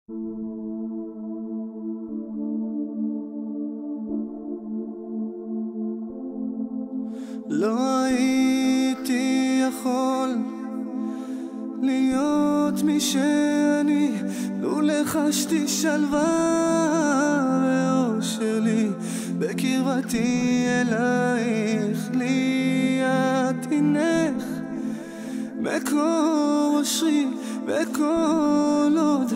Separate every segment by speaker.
Speaker 1: לא הייתי יכול להיות מי שאני לו לחשתי שלווה ואושר לי בקרבתי אלייך ליד עינך מקור אושרי וכל עוד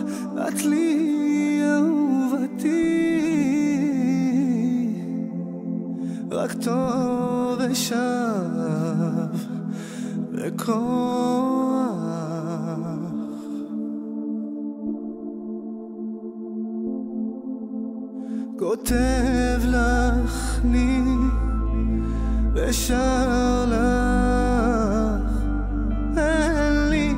Speaker 1: את לי אהובתי רק טוב ושב וכוח כותב לך לי ושר לך אין לי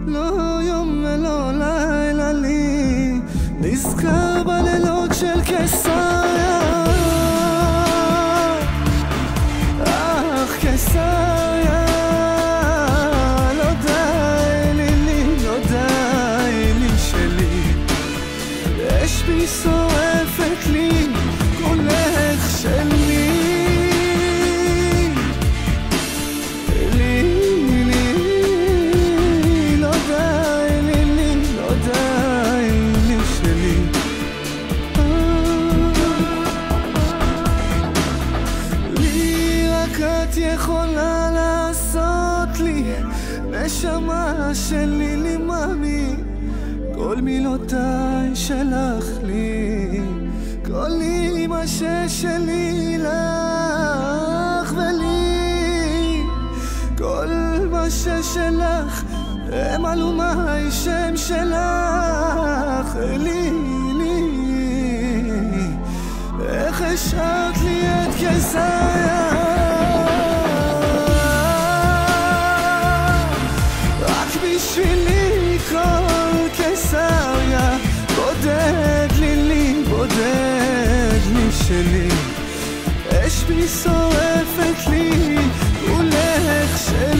Speaker 1: לא יום ולא לילה לי נזכר בלילות של קיסריה קיסריה לא די לי לא די לי שלי אש בי שורפת לי קולך שלי לא די לי לא די לי שלי לי רק את יכולה לעשות לי נשמה שלי לי ממי כל מילותיי שלך לי כל אימא ששלי לך ולי כל מה ששלך הם אלומי שם שלך לי איך השארת לי את קיסריה רק בשבילי כל קיסריה בודד לי בודד לי שלי אש בי שורפת לי כולך שלי